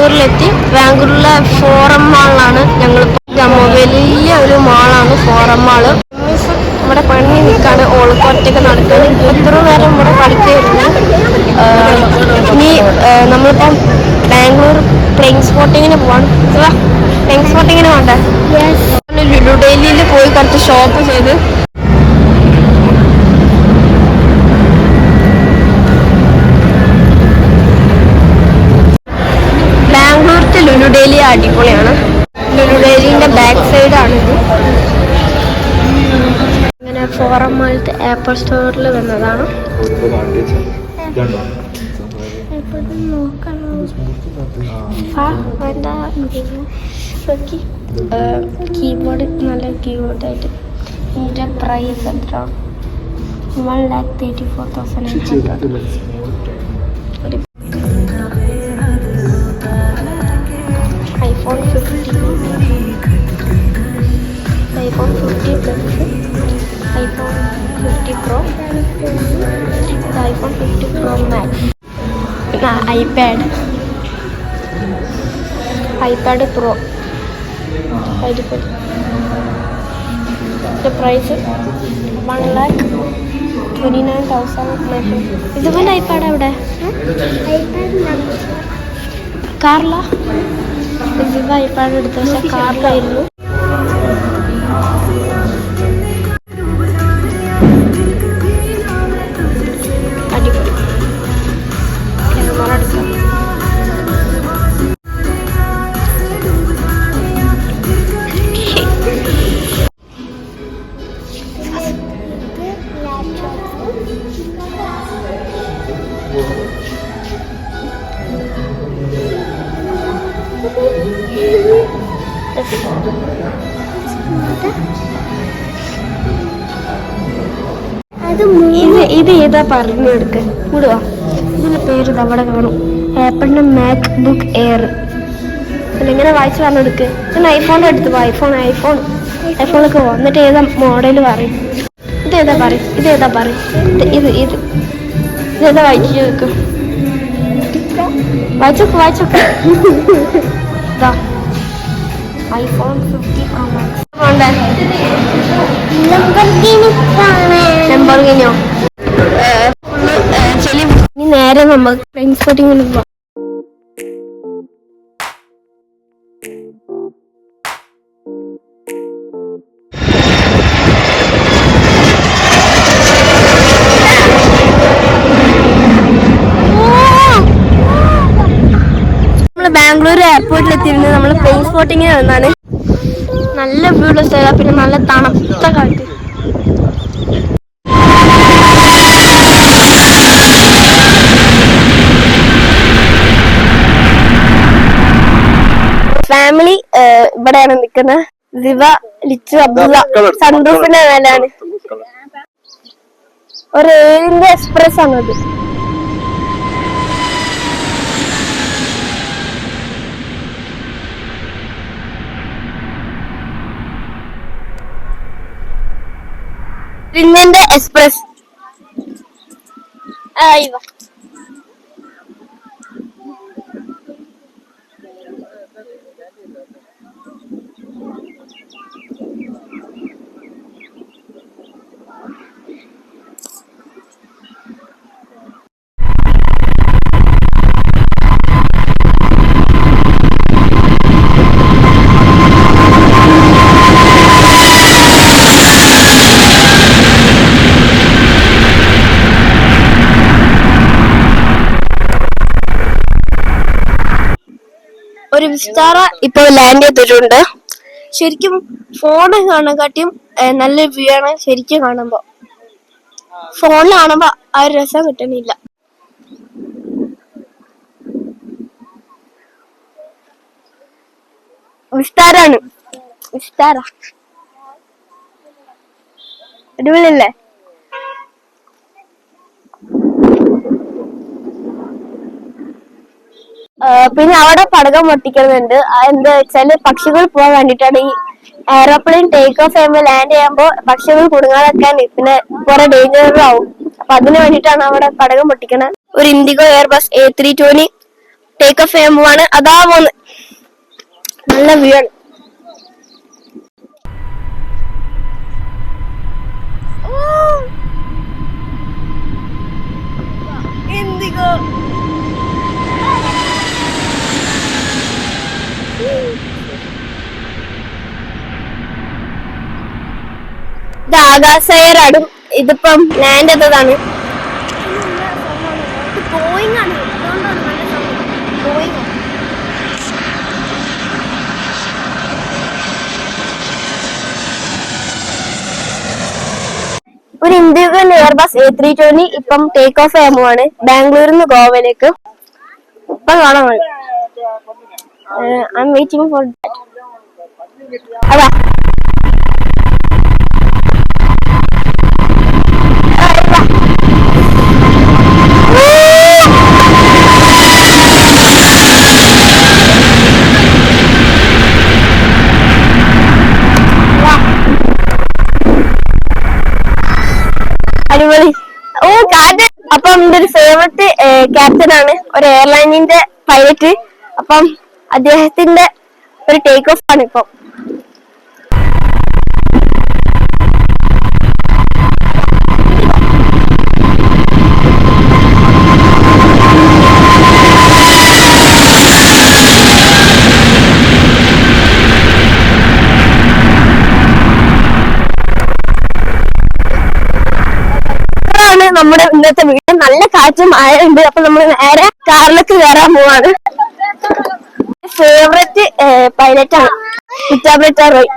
ബാംഗ്ലൂരിലെത്തി. ബാംഗ്ലൂരിലെ ഫോറം മാളിലാണ് ഞങ്ങളിപ്പോൾ. വലിയ ഒരു മാളാണ് ഫോറം മാള്. ഇവിടെ പണി നിൽക്കാണ്, ഓൾക്കൊറ്റൊക്കെ നടക്കാണ്. എത്ര നേരം ഇവിടെ കളിക്കായിരുന്നു. ഇനി നമ്മളിപ്പം ബാംഗ്ലൂർ പ്ലെയിൻ സ്പോട്ടിങ്ങിന് പോവാണ്. പ്ലെയിൻ സ്പോട്ടിങ്ങിന് വേണ്ടേ? ലുലു ഡൽഹിയിൽ പോയി കുറച്ച് ഷോപ്പ് ചെയ്ത് ബാംഗ്ലൂരിലത്തെ ലുലു ഡൽഹി അടിപൊളിയാണ്. ലുലു ഡൽഹിന്റെ ബാക്ക് സൈഡാണിത്. ഇങ്ങനെ ഫോറം മാളിലത്തെ ആപ്പിൾ സ്റ്റോറിൽ വന്നതാണ്. കീബോർഡ് നല്ല കീബോർഡായിട്ട്. ഇതിൻ്റെ പ്രൈസ് എത്ര? 1,34,800. iPhone 50 plus iPhone 50 Pro, iPhone 50 Pro Max, iPad Pro. The price 1,29,900. ഇതുപോലെ ഐപാഡ് എവിടെ? കാറിലാ? ഇത് ഐപാഡ് എടുത്തു, പക്ഷെ കാറിലായിരുന്നു. അടിപൊളി ക്യാമറ എടുക്കാം. ഇത് ഏതാ പറഞ്ഞു എടുക്ക കൂടുക. ഇതിന്റെ പേര് അവിടെ കാണും. ആപ്പിളിന്റെ മാക് ബുക്ക് എയർ. ഇങ്ങനെ വായിച്ച് പറഞ്ഞെടുക്ക്. പിന്നെ ഐഫോണിന്റെ എടുത്ത് പോ. ഐഫോണൊക്കെ പോ. എന്നിട്ട് ഏതാ മോഡല് പറയും. ഇതേതാ പറയും. ഇതേതാ വായിച്ചു വെക്കും. വായിച്ചോക്കെ ഇതാ iPhone 50 Pro Max. ലംബോർഗിനിയോ? ഇനി നേരെ നമുക്ക് പ്ലെയിൻ സ്പോട്ടിങ്ങിന് പോവാം. ബാംഗ്ലൂർ എയർപോർട്ടിൽ എത്തിയിരുന്നത് നമ്മൾ പ്ലെയിൻ സ്പോട്ടിങ്ങിന് വന്നാണ്. നല്ല വ്യൂള്ള സ്ഥലം, പിന്നെ നല്ല തണുത്ത കാറ്റ്. ഫാമിലി ഇവിടെയാണ് നിൽക്കുന്നത്. ദിവ, ലിച്ചു, അബ്ദുള്ള. സൺറൂഫിന്റെ മേലാണ്. ഒരു ഏഴിന്റെ എക്സ്പ്രസ് ആണത്. റിംഗന്റെ എക്സ്പ്രസ്. ഒരു വിസ്താര ഇപ്പൊ ലാൻഡ് ചെയ്തിട്ടുണ്ട്. ശരിക്കും ഫോണിൽ കാണാൻ നല്ല വ്യൂ ആണ്. ശരിക്കും കാണുമ്പോ ഫോണിൽ കാണുമ്പോ ആ ഒരു രസം കിട്ടുന്നില്ല. വിസ്താരാണ്. അടിപൊളിയല്ലേ? പിന്നെ അവിടെ പടകം പൊട്ടിക്കുന്നുണ്ട്. എന്താ വെച്ചാല് പക്ഷികൾ പോകാൻ വേണ്ടിട്ടാണ്. ഈ എയറോപ്ലെയിൻ ടേക്ക് ഓഫ് ചെയ്യുമ്പോൾ ലാൻഡ് ചെയ്യുമ്പോ പക്ഷികൾ കുടുങ്ങാതെക്കാൻ പിന്നെ കുറെ ഡേഞ്ചറാവും. അപ്പൊ അതിന് വേണ്ടിട്ടാണ് അവിടെ പടകം പൊട്ടിക്കണത്. ഒരു IndiGo Airbus A320 take off ചെയ്യാൻ പോവാണ്. അതാ പോന്ന് നല്ല വ്യൂ ആണ്. എന്തികോ ഇത് ആകാശയറാടും. ഇതിപ്പം ലാൻഡ് എത്തതാണ്. ഒരു ഇന്ത്യൻ എയർബസ് A320 ഇപ്പം ടേക്ക് ഓഫ് ചെയ്യാൻ പോവാണ് ബാംഗ്ലൂരിൽ നിന്ന് ഗോവയിലേക്ക്. ഇപ്പം കാണാൻ ഐ എം വെയിറ്റിംഗ് ഫോർ അതാ അടിപൊളി. ഓ കാറ്റ്. അപ്പം എന്റെ ഒരു ഫേവററ്റ് ക്യാപ്റ്റൻ ആണ്, ഒരു എയർലൈനിന്റെ പൈലറ്റ്. അപ്പം അദ്ദേഹത്തിന്റെ ഒരു ടേക്ക് ഓഫ് ആണ് ഇപ്പം. നമ്മുടെ ഇന്നത്തെ വീട് നല്ല കാറ്റും മഴ ഉണ്ട്. അപ്പൊ നമ്മൾ നേരെ കാറിലേക്ക് കയറാൻ പോവാണ്. ഫേവററ്റ് പൈലറ്റ് ആണ് റോയ്.